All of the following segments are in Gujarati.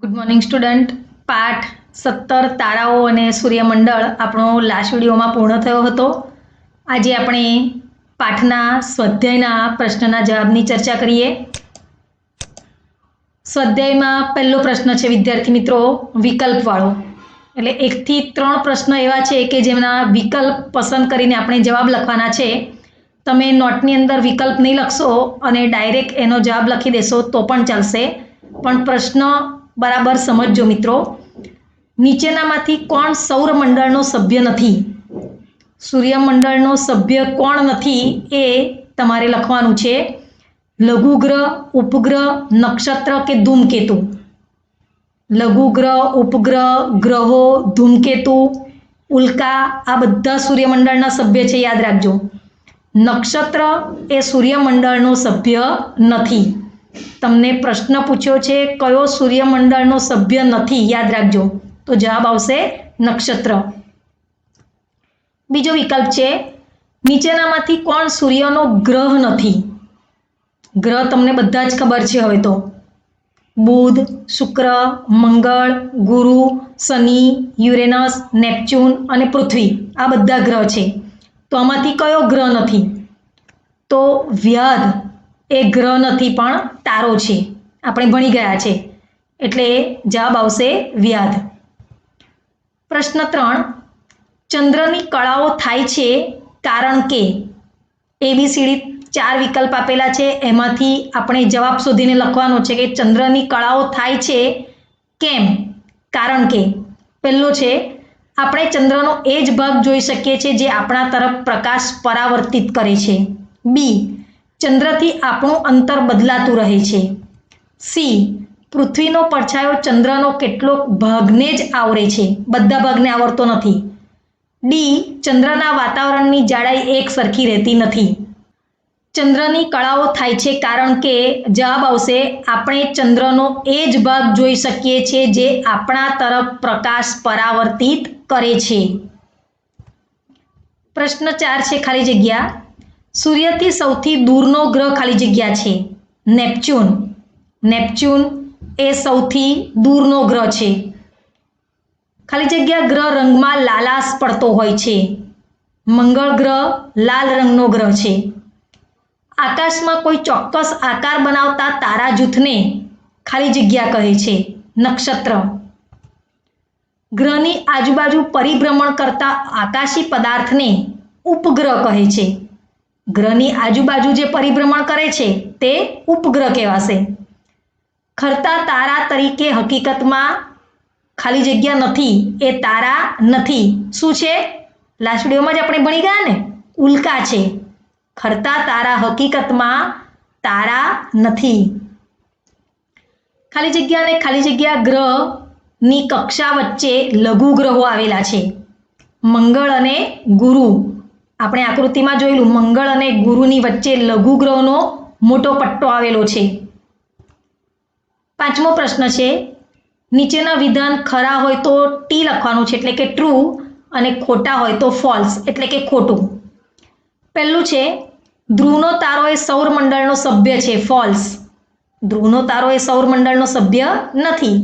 Good morning student. પાઠ 17 તારાઓ અને સૂર્યમંડળ આપણો લાસ્ટ વિડીયોમાં પૂર્ણ થયો હતો. આજે આપણે પાઠના સ્વાધ્યાયના પ્રશ્નના જવાબની ચર્ચા કરીએ. સ્વાધ્યાયમાં પહેલો પ્રશ્ન છે વિદ્યાર્થી મિત્રો વિકલ્પવાળો. એટલે 1 થી 3 પ્રશ્નો એવા છે કે જેમના વિકલ્પ પસંદ કરીને આપણે જવાબ લખવાના છે. તમે નોટની અંદર વિકલ્પ નહીં લખશો અને ડાયરેક્ટ એનો જવાબ લખી દેશો તો પણ ચાલશે, પણ પ્રશ્ન બરાબર સમજજો મિત્રો. નીચેનામાંથી કોણ સૌરમંડળનો સભ્ય નથી? સૂર્યમંડળનો સભ્ય કોણ નથી એ તમારે લખવાનું છે. લઘુગ્રહ, ઉપગ્રહ, નક્ષત્ર કે ધૂમકેતુ? લઘુગ્રહ, ઉપગ્રહ, ગ્રહો, ધૂમકેતુ, ઉલ્કા આ બધા સૂર્યમંડળના સભ્ય છે, યાદ રાખજો. નક્ષત્ર એ સૂર્યમંડળનો સભ્ય નથી. તમને પ્રશ્ન પૂછ્યો છે કયો સૂર્યમંડળનો સભ્ય નથી, યાદ રાખજો. તો જવાબ આવશે નક્ષત્ર. બીજો વિકલ્પ છે નીચેનામાંથી કોણ સૂર્યનો ગ્રહ નથી? ગ્રહ તમને બધા જ ખબર છે હવે તો. બુધ, શુક્ર, મંગળ, ગુરુ, શનિ, યુરેનસ, નેપચ્યુન અને પૃથ્વી આ બધા ગ્રહ છે. તો આમાંથી કયો ગ્રહ નથી? તો વ્યાધ એ ગ્રહ નથી પણ તારો છે. આપણે ભણી ગયા છે એટલે જવાબ આવશે વ્યાધ. પ્રશ્ન 3. ચંદ્રની કળાઓ થાય છે કારણ કે ABCD 4 વિકલ્પ આપેલા છે, એમાંથી આપણે જવાબ શોધીને લખવાનો છે કે ચંદ્રની કળાઓ થાય છે કેમ, કારણ કે. પહેલો છે આપણે ચંદ્રનો એ જ ભાગ જોઈ શકીએ છીએ જે આપણા તરફ પ્રકાશ પરાવર્તિત કરે છે. બી, ચંદ્રથી આપણું અંતર બદલાતું રહે છે. સી, પૃથ્વીનો પડછાયો ચંદ્રનો કેટલોક ભાગને જ આવરે છે, બધા ભાગને આવરતો નથી. ડી, ચંદ્રના વાતાવરણની જાડાઈ એક સરખી રહેતી નથી. ચંદ્રની કળાઓ થાય છે કારણ કે જવાબ આવશે આપણે ચંદ્રનો એ જ ભાગ જોઈ શકીએ છીએ જે આપણા તરફ પ્રકાશ પરાવર્તિત કરે છે. પ્રશ્ન 4 છે ખાલી જગ્યા. સૂર્યથી સૌથી દૂરનો ગ્રહ ખાલી જગ્યા છે નેપચ્યુન. નેપચ્યુન એ સૌથી દૂરનો ગ્રહ છે. ખાલી જગ્યા ગ્રહ રંગમાં લાલાશ પડતો હોય છે. મંગળ ગ્રહ લાલ રંગનો ગ્રહ છે. આકાશમાં કોઈ ચોક્કસ આકાર બનાવતા તારા જૂથને ખાલી જગ્યા કહે છે નક્ષત્ર. ગ્રહની આજુબાજુ પરિભ્રમણ કરતા આકાશી પદાર્થને ઉપગ્રહ કહે છે. ગ્રહની આજુબાજુ જે પરિભ્રમણ કરે છે તે ઉપગ્રહ કહેવાશે. ખરતા તારા તરીકે હકીકતમાં ખાલી જગ્યા નથી એ તારા નથી. શું છે? લાસ્ટ વિડીયોમાં જ આપણે ભણી ગયા ને, ઉલ્કા છે. ખરતા તારા હકીકતમાં તારા નથી. ખાલી જગ્યા અને ખાલી જગ્યા ગ્રહની કક્ષા વચ્ચે લઘુ ગ્રહો આવેલા છે મંગળ અને ગુરુ. આપણે આકૃતિમાં જોયેલું મંગળ અને ગુરુની વચ્ચે લઘુ ગ્રહનો મોટો પટ્ટો આવેલો છે. 5મો પ્રશ્ન છે નીચેના વિધાન ખરા હોય તો ટી લખવાનું છે એટલે કે ટ્રુ અને ખોટા હોય તો ફોલ્સ એટલે કે ખોટું. પહેલું છે ધ્રુવનો તારો એ સૌરમંડળનો સભ્ય છે, ફોલ્સ. ધ્રુવનો તારો એ સૌરમંડળનો સભ્ય નથી.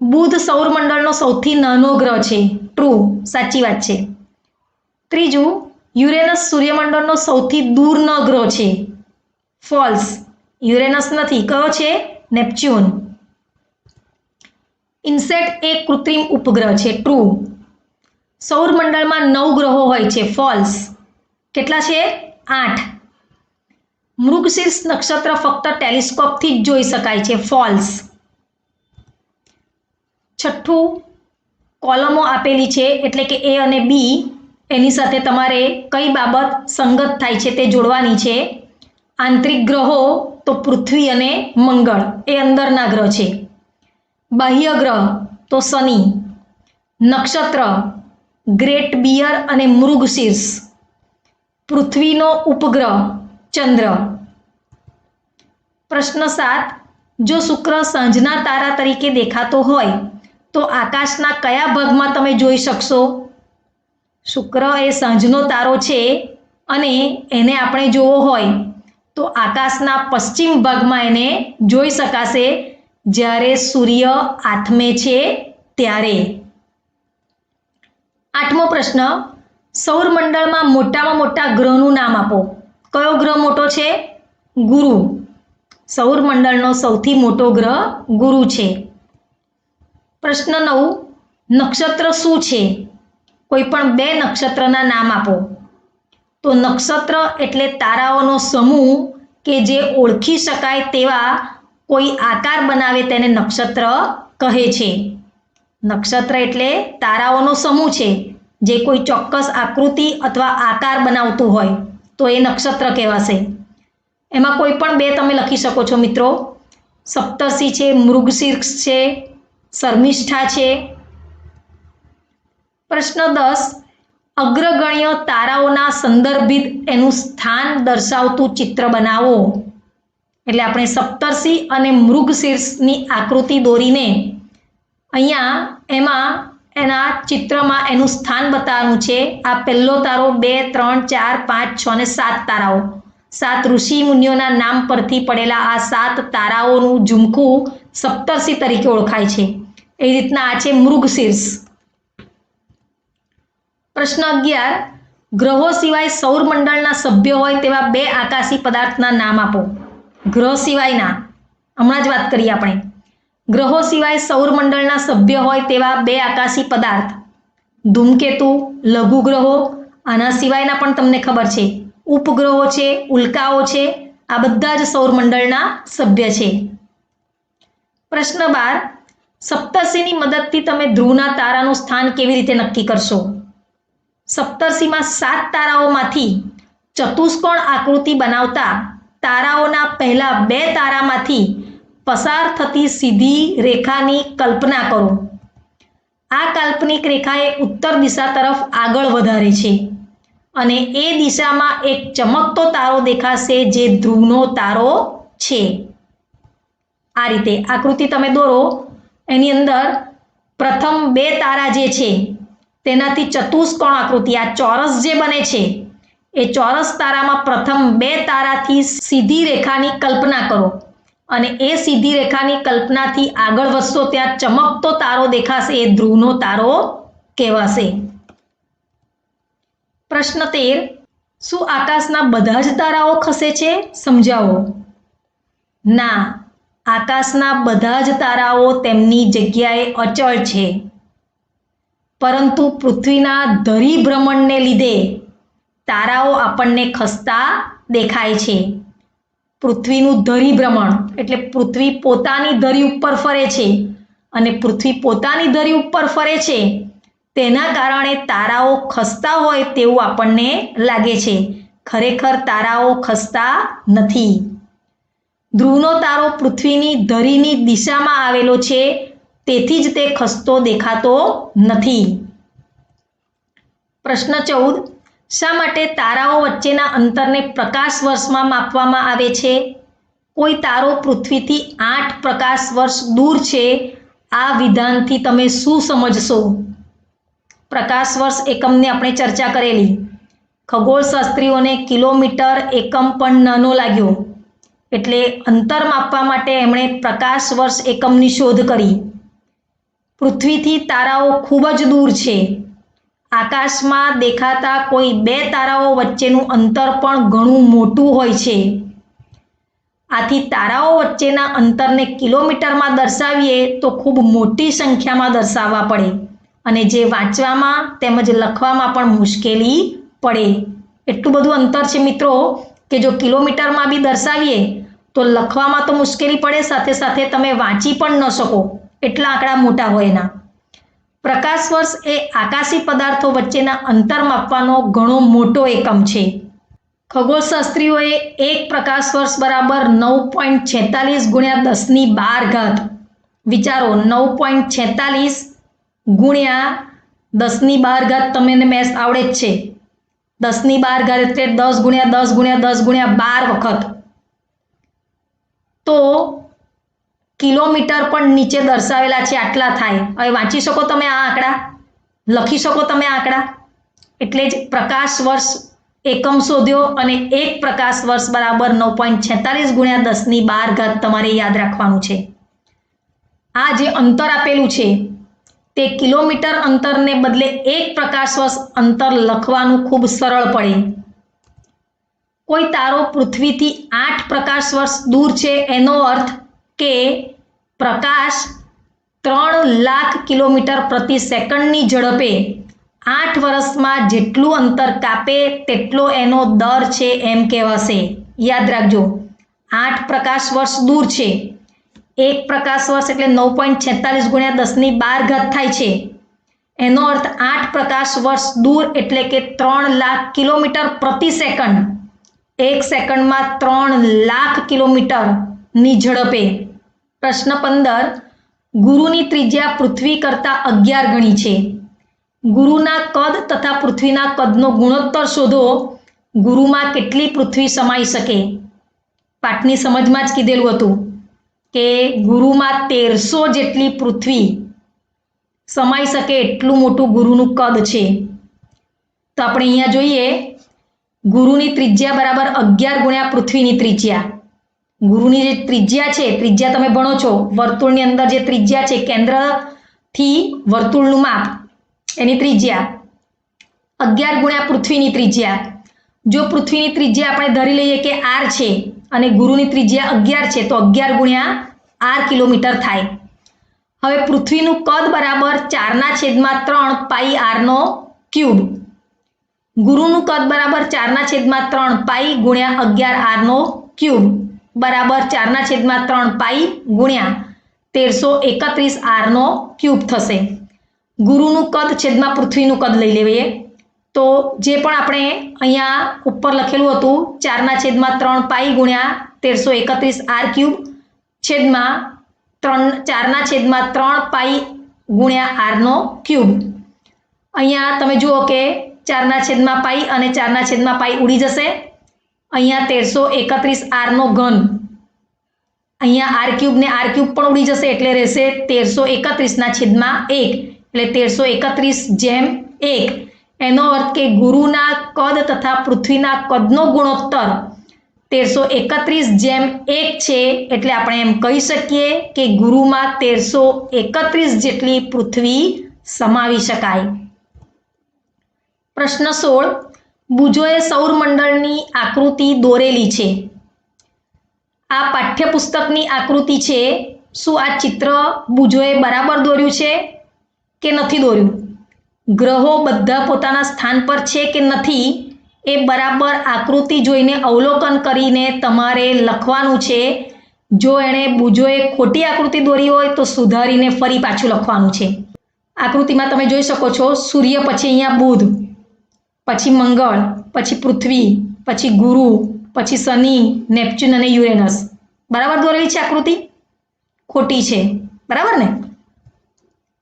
બુધ સૌરમંડળનો સૌથી નાનો ગ્રહ છે, ટ્રુ, સાચી વાત છે. ત્રીજું, યુરેનસ સૂર્યમંડળનો સૌથી દૂરનો ગ્રહ છે, ફોલ્સ. યુરેનસ નથી, કયો છે? નેપચ્યુન. ઇન્સેટ એક કૃત્રિમ ઉપગ્રહ છે, ટ્રુ. સૌરમંડળમાં 9 ગ્રહો હોય છે, ફોલ્સ. કેટલા છે? 8. મૃગશીર્ષ નક્ષત્ર ફક્ત ટેલિસ્કોપથી જ જોઈ શકાય છે, ફોલ્સ. છઠ્ઠું, કોલમો આપેલી છે એટલે કે A અને B, એની સાથે તમારે કઈ બાબત સંગત થાય છે તે જોડવાની છે. આંતરિક ગ્રહો તો પૃથ્વી અને મંગળ એ અંદરના ગ્રહ છે. બાહ્ય ગ્રહ તો શનિ. નક્ષત્ર ગ્રેટ બિયર અને મૃગશીર્ષ. પૃથ્વીનો ઉપગ્રહ ચંદ્ર. પ્રશ્ન 7. જો શુક્ર સાંજના તારા તરીકે દેખાતો હોય તો આકાશના કયા ભાગમાં તમે જોઈ શકશો? શુક્ર એ સાંજનો તારો છે અને એને આપણે જોવો હોય તો આકાશના પશ્ચિમ ભાગમાં એને જોઈ શકાશે. જ્યારે સૂર્ય આથમે છે ત્યારે. 8મો પ્રશ્ન, સૌરમંડળમાં મોટામાં મોટા ગ્રહનું નામ આપો. કયો ગ્રહ મોટો છે? ગુરુ. સૌરમંડળનો સૌથી મોટો ગ્રહ ગુરુ છે. પ્રશ્ન 9, નક્ષત્ર શું છે? કોઈ પણ 2 નક્ષત્રના નામ આપો. તો નક્ષત્ર એટલે તારાઓનો સમૂહ કે જે ઓળખી શકાય તેવા કોઈ આકાર બનાવે તેને નક્ષત્ર કહે છે. નક્ષત્ર એટલે તારાઓનો સમૂહ છે જે કોઈ ચોક્કસ આકૃતિ અથવા આકાર બનાવતું હોય તો એ નક્ષત્ર કહેવાશે. એમાં કોઈ પણ 2 તમે લખી શકો છો મિત્રો. સપ્તર્ષિ છે, મૃગશીર્ષ છે, શર્મિષ્ઠા છે. પ્રશ્ન 10, અગ્રગણ્ય તારાઓના સંદર્ભિત એનું સ્થાન દર્શાવતું ચિત્ર બનાવો. એટલે આપણે સપ્તર્ષિ અને મૃગશીર્ષની આકૃતિ દોરીને અહીંયા એમાં એના ચિત્રમાં એનું સ્થાન બતાવવાનું છે. આ પહેલો તારો, 2, 3, 4, 5, 6 અને 7 તારાઓ. 7 ઋષિ મુનિઓના નામ પરથી પડેલા આ 7 તારાઓનું ઝુમખું સપ્તર્ષિ તરીકે ઓળખાય છે. એ રીતના આ છે મૃગશીર્ષ. પ્રશ્ન 11, ગ્રહો સિવાય સૌરમંડળના સભ્ય હોય તેવા 2 આકાશી પદાર્થના નામ આપો. ગ્રહ સિવાયના, હમણાં જ વાત કરીએ આપણે. ગ્રહો સિવાય સૌરમંડળના સભ્ય હોય તેવા 2 આકાશી પદાર્થ, ધૂમકેતુ, લઘુ ગ્રહો. આના સિવાયના પણ તમને ખબર છે, ઉપગ્રહો છે, ઉલ્કાઓ છે. આ બધા જ સૌરમંડળના સભ્ય છે. પ્રશ્ન 12, સપ્તર્ષિની મદદથી તમે ધ્રુવના તારાનું સ્થાન કેવી રીતે નક્કી કરશો? સપ્તર્ષિમાં 7 તારાઓમાંથી ચતુષ્કોણ આકૃતિ બનાવતા તારાઓના પહેલા 2 તારામાંથી પસાર થતી સીધી રેખાની કલ્પના કરો. આ કાલ્પનિક રેખા એ ઉત્તર દિશા તરફ આગળ વધારે છે અને એ દિશામાં એક ચમકતો તારો દેખાશે જે ધ્રુવનો તારો છે. આ રીતે આકૃતિ તમે દોરો. એની અંદર પ્રથમ 2 તારા જે છે તેનાથી ચતુષ્કોણ આકૃતિ, આ ચોરસ જે બને છે એ ચોરસ તારામાં પ્રથમ 2 તારાથી સીધી રેખાની કલ્પના કરો અને એ સીધી રેખાની કલ્પનાથી આગળ વધશો ત્યાં ચમકતો તારો દેખાશે, એ ધ્રુવનો તારો કહેવાશે. પ્રશ્ન 13, શું આકાશના બધા જ તારાઓ ખસે છે? સમજાવો. ના, આકાશના બધા જ તારાઓ તેમની જગ્યાએ અચળ છે, પરંતુ પૃથ્વીના ધરીભ્રમણને લીધે તારાઓ આપણને ખસતા દેખાય છે. પૃથ્વીનું ધરીભ્રમણ એટલે પૃથ્વી પોતાની ધરી ઉપર ફરે છે અને પૃથ્વી પોતાની ધરી ઉપર ફરે છે તેના કારણે તારાઓ ખસતા હોય તેવું આપણને લાગે છે. ખરેખર તારાઓ ખસતા નથી. ધ્રુવનો તારો પૃથ્વીની ધરીની દિશામાં આવેલો છે, તેથી જ તે ખસતો દેખાતો નથી. પ્રશ્ન 14, શા માટે તારાઓ વચ્ચેના અંતરને પ્રકાશ વર્ષમાં માપવામાં આવે છે? કોઈ તારો પૃથ્વીથી 8 પ્રકાશ વર્ષ દૂર છે, આ વિધાનથી તમે શું સમજશો? પ્રકાશ વર્ષ એકમની આપણે ચર્ચા કરેલી. ખગોળશાસ્ત્રીઓને કિલોમીટર એકમ પણ નાનો લાગ્યો એટલે અંતર માપવા માટે એમણે પ્રકાશ વર્ષ એકમની શોધ કરી. પૃથ્વીથી તારાઓ ખૂબ જ દૂર છે. આકાશમાં દેખાતા કોઈ 2 તારાઓ વચ્ચેનું અંતર પણ ઘણું મોટું હોય છે. આથી તારાઓ વચ્ચેના અંતરને કિલોમીટરમાં દર્શાવીએ તો ખૂબ મોટી સંખ્યામાં દર્શાવવા પડે અને જે વાંચવામાં તેમજ લખવામાં પણ મુશ્કેલી પડે. એટલું બધું અંતર છે મિત્રો કે જો કિલોમીટરમાં બી દર્શાવીએ તો લખવામાં તો મુશ્કેલી પડે, સાથે સાથે તમે વાંચી પણ ન શકો, એટલા આંકડા મોટા હોય એના. પ્રકાશ વર્ષ એ આકાશી પદાર્થો વચ્ચેના અંતર માપવાનો ઘણો મોટો એકમ છે. ખગોળશાસ્ત્રીઓએ 1 પ્રકાશ વર્ષ બરાબર 9.46 ગુણ્યા 1012. વિચારો, 9.46 ગુણ્યા 1012 તમને મેથ્સ આવડે જ છે. 1012 એટલે 10 ગુણ્યા 10 ગુણ્યા 10 ગુણ્યા 12 વખત. તો કિલોમીટર પણ નીચે દર્શાવેલા છે, આટલા થાય. હવે વાંચી શકો તમે આ આંકડા, લખી શકો તમે આ આંકડા. એટલે જ પ્રકાશ વર્ષ એકમ શોધ્યો અને 1 પ્રકાશ વર્ષ બરાબર 9.46 ગુણ્યા 1012 તમારે યાદ રાખવાનું છે. આ જે અંતર આપેલું છે તે કિલોમીટર અંતરને બદલે 1 પ્રકાશ વર્ષ અંતર લખવાનું ખૂબ સરળ પડે. કોઈ તારો પૃથ્વીથી 8 પ્રકાશ વર્ષ દૂર છે, એનો અર્થ કે પ્રકાશ 3 લાખ કિલોમીટર પ્રતિ સેકન્ડની ઝડપે 8 વર્ષમાં જેટલું અંતર કાપે તેટલો એનો દર છે એમ કહેવાશે. યાદ રાખજો, 8 પ્રકાશ વર્ષ દૂર છે. 1 પ્રકાશ વર્ષ એટલે 9.46 ગુણ્યા 10^12 થાય છે. એનો અર્થ 8 પ્રકાશ વર્ષ દૂર એટલે કે 3 લાખ કિલોમીટર પ્રતિ સેકન્ડ. 1 સેકન્ડમાં 3 લાખ કિલોમીટરની ઝડપે. પ્રશ્ન 15. ગુરુની ત્રિજ્યા પૃથ્વી કરતાં 11 ગણી છે. ગુરુના કદ તથા પૃથ્વીના કદનો ગુણોત્તર શોધો. ગુરુમાં કેટલી પૃથ્વી સમાઈ શકે? પાઠની સમજમાં જ કીધેલું હતું કે ગુરુમાં 1300 જેટલી પૃથ્વી સમાઈ શકે એટલું મોટું ગુરુનું કદ છે. તો આપણે અહીંયા જોઈએ, ગુરુની ત્રિજ્યા બરાબર 11 ગુણ્યા પૃથ્વીની ત્રિજ્યા. ગુરુની જે ત્રિજ્યા છે, ત્રિજ્યા તમે ભણો છો, વર્તુળની અંદર જે ત્રિજ્યા છે, કેન્દ્રથી વર્તુળનું માપ, એની ત્રિજ્યા 11 ગુણ્યા પૃથ્વીની ત્રિજ્યા. જો પૃથ્વીની ત્રિજ્યા આપણે ધરી લઈએ કે r છે અને ગુરુની ત્રિજ્યા 11 છે, તો 11 ગુણ્યા r કિલોમીટર થાય. હવે પૃથ્વીનું કદ બરાબર 4/3 પાઈ r ક્યુબ. ગુરુનું કદ બરાબર 4/3 પાઈ ગુણ્યા 11 r ક્યુબ બરાબર 4/3 પાઈ ગુણ્યા 1331 r ક્યુબ થશે. ગુરુનું કદ છેદમાં પૃથ્વીનું કદ લઈ લેવીએ તો જે પણ આપણે અહીંયા ઉપર લખેલું હતું 4/3 પાઈ ગુણ્યા 1331 r ક્યુબ છેદમાં 4/3 પાઈ ગુણ્યા r ક્યુબ. અહીંયા તમે જુઓ કે 4/5 પાઈ અને 4/5 પાઈ ઉડી જશે. અહીંયા 1331 r ઘન, અહીંયા r ક્યુબ ને r ક્યુબ પણ ઉડી જશે એટલે રહેશે 1331/1 એટલે 1331/1. એનો અર્થ કે ગુરુના કદ તથા પૃથ્વીના કદનો ગુણોત્તર 1331/1 છે. એટલે આપણે એમ કહી શકીએ કે ગુરુમાં 1331 જેટલી પૃથ્વી સમાવી શકાય. પ્રશ્ન 16. બુજોએ સૌરમંડળની આકૃતિ દોરેલી છે. આ પાઠ્યપુસ્તકની આકૃતિ છે. શું આ ચિત્ર બુજોએ બરાબર દોર્યું છે કે નથી દોર્યું? ગ્રહો બધા પોતાના સ્થાન પર છે કે નથી એ બરાબર આકૃતિ જોઈને અવલોકન કરીને તમારે લખવાનું છે. જો એણે બુજોએ ખોટી આકૃતિ દોરી હોય તો સુધારીને ફરી પાછું લખવાનું છે. આકૃતિમાં તમે જોઈ શકો છો, સૂર્ય પછી અહીંયા બુધ, પછી મંગળ, પછી પૃથ્વી, પછી ગુરુ, પછી શનિ, નેપચ્યુન અને યુરેનસ. બરાબર દોરેલી છે આકૃતિ? ખોટી છે, બરાબર ને?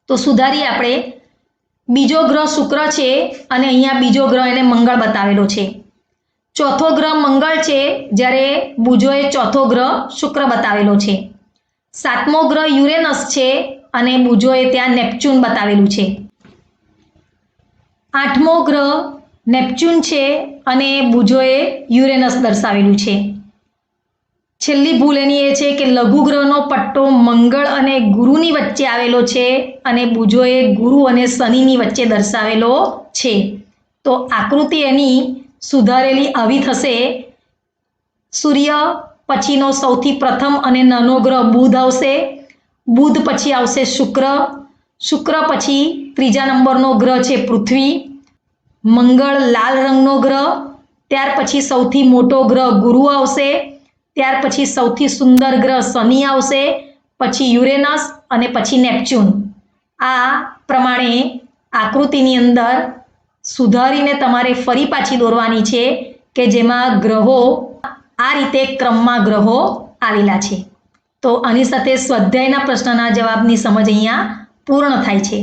તો સુધારી આપણે. બીજો ગ્રહ શુક્ર છે અને અહીંયા બીજો ગ્રહ એને મંગળ બતાવેલો છે. ચોથો ગ્રહ મંગળ છે જ્યારે બુજોએ ચોથો ગ્રહ શુક્ર બતાવેલો છે. 7મો ગ્રહ યુરેનસ છે અને બુજોએ ત્યાં નેપચ્યુન બતાવેલું છે. 8મો ગ્રહ નેપચ્યુન છે અને બુજોએ યુરેનસ દર્શાવેલું છે. છેલ્લી ભૂલ એની એ છે કે લઘુ ગ્રહનો પટ્ટો મંગળ અને ગુરુની વચ્ચે આવેલો છે અને બુજોએ ગુરુ અને શનિની વચ્ચે દર્શાવેલો છે. તો આકૃતિ એની સુધારેલી આવી થશે. સૂર્ય પછીનો સૌથી પ્રથમ અને નાનો ગ્રહ બુધ આવશે. બુધ પછી આવશે શુક્ર. શુક્ર પછી ત્રીજા નંબરનો ગ્રહ છે પૃથ્વી. મંગળ લાલ રંગનો ગ્રહ. ત્યાર પછી સૌથી મોટો ગ્રહ ગુરુ આવશે. ત્યાર પછી સૌથી સુંદર ગ્રહ શનિ આવશે. પછી યુરેનસ અને પછી નેપચ્યુન. આ પ્રમાણે આકૃતિની અંદર સુધારીને તમારે ફરી પાછી દોરવાની છે કે જેમાં ગ્રહો આ રીતે ક્રમમાં ગ્રહો આવેલા છે. તો આની સાથે સ્વાધ્યાયના પ્રશ્નના જવાબની સમજ અહીંયા પૂર્ણ થાય છે.